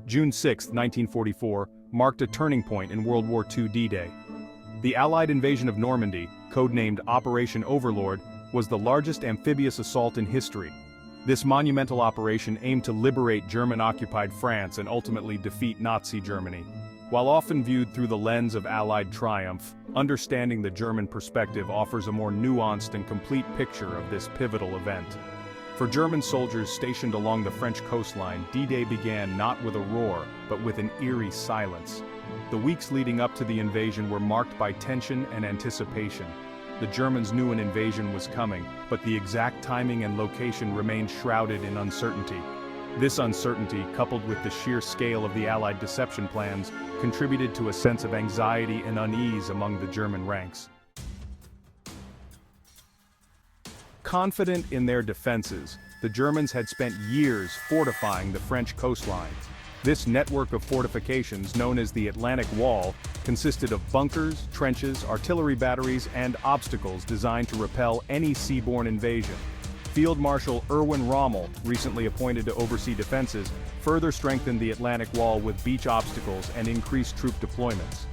June 6, 1944, marked a turning point in World War II D-Day. The Allied invasion of Normandy, codenamed Operation Overlord, was the largest amphibious assault in history. This monumental operation aimed to liberate German-occupied France and ultimately defeat Nazi Germany. While often viewed through the lens of Allied triumph, understanding the German perspective offers a more nuanced and complete picture of this pivotal event. For German soldiers stationed along the French coastline, D-Day began not with a roar, but with an eerie silence. The weeks leading up to the invasion were marked by tension and anticipation. The Germans knew an invasion was coming, but the exact timing and location remained shrouded in uncertainty. This uncertainty, coupled with the sheer scale of the Allied deception plans, contributed to a sense of anxiety and unease among the German ranks. Confident in their defenses, the Germans had spent years fortifying the French coastline. This network of fortifications, known as the Atlantic Wall, consisted of bunkers, trenches, artillery batteries, and obstacles designed to repel any seaborne invasion. Field Marshal Erwin Rommel, recently appointed to oversee defenses, further strengthened the Atlantic Wall with beach obstacles and increased troop deployments.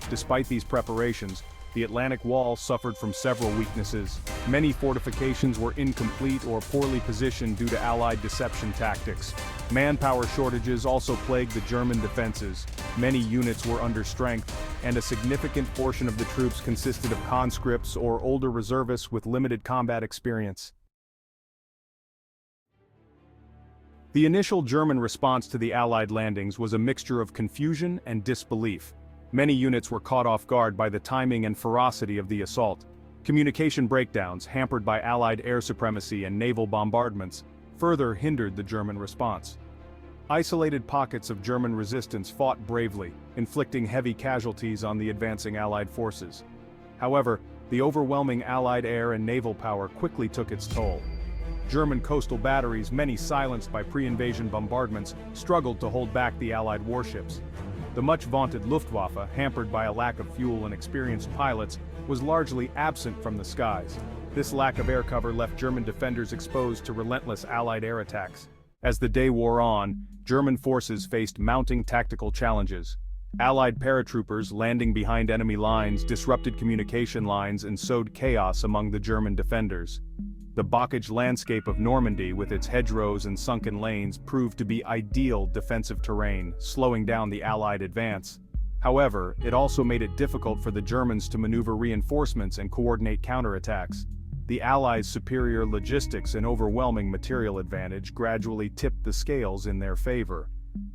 Despite these preparations, the Atlantic Wall suffered from several weaknesses. Many fortifications were incomplete or poorly positioned due to Allied deception tactics. Manpower shortages also plagued the German defenses. Many units were under strength, and a significant portion of the troops consisted of conscripts or older reservists with limited combat experience. The initial German response to the Allied landings was a mixture of confusion and disbelief. Many units were caught off guard by the timing and ferocity of the assault. Communication breakdowns, hampered by Allied air supremacy and naval bombardments, further hindered the German response. Isolated pockets of German resistance fought bravely, inflicting heavy casualties on the advancing Allied forces. However, the overwhelming Allied air and naval power quickly took its toll. German coastal batteries, many silenced by pre-invasion bombardments, struggled to hold back the Allied warships. The much-vaunted Luftwaffe, hampered by a lack of fuel and experienced pilots, was largely absent from the skies. This lack of air cover left German defenders exposed to relentless Allied air attacks. As the day wore on, German forces faced mounting tactical challenges. Allied paratroopers landing behind enemy lines disrupted communication lines and sowed chaos among the German defenders. The bockage landscape of Normandy with its hedgerows and sunken lanes proved to be ideal defensive terrain, slowing down the Allied advance. However, it also made it difficult for the Germans to maneuver reinforcements and coordinate counterattacks. The Allies' superior logistics and overwhelming material advantage gradually tipped the scales in their favor.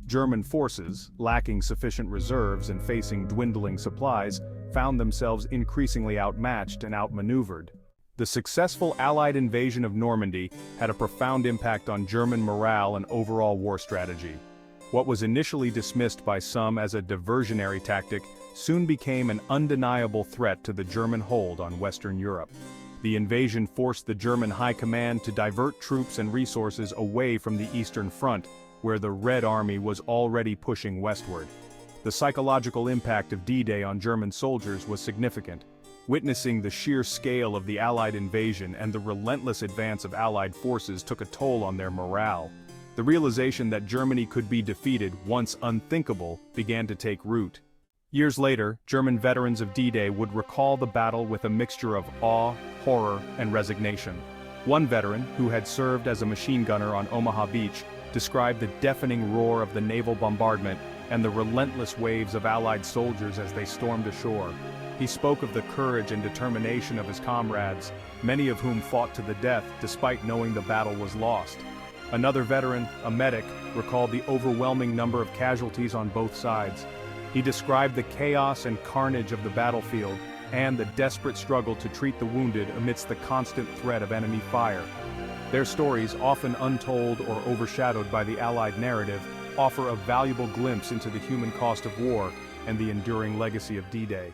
German forces, lacking sufficient reserves and facing dwindling supplies, found themselves increasingly outmatched and outmaneuvered. The successful Allied invasion of Normandy had a profound impact on German morale and overall war strategy. What was initially dismissed by some as a diversionary tactic soon became an undeniable threat to the German hold on Western Europe. The invasion forced the German High Command to divert troops and resources away from the Eastern Front, where the Red Army was already pushing westward. The psychological impact of D-Day on German soldiers was significant. Witnessing the sheer scale of the Allied invasion and the relentless advance of Allied forces took a toll on their morale. The realization that Germany could be defeated, once unthinkable, began to take root. Years later, German veterans of D-Day would recall the battle with a mixture of awe, horror, and resignation. One veteran, who had served as a machine gunner on Omaha Beach, described the deafening roar of the naval bombardment and the relentless waves of Allied soldiers as they stormed ashore. He spoke of the courage and determination of his comrades, many of whom fought to the death despite knowing the battle was lost. Another veteran, a medic, recalled the overwhelming number of casualties on both sides. He described the chaos and carnage of the battlefield and the desperate struggle to treat the wounded amidst the constant threat of enemy fire. Their stories, often untold or overshadowed by the Allied narrative, offer a valuable glimpse into the human cost of war and the enduring legacy of D-Day.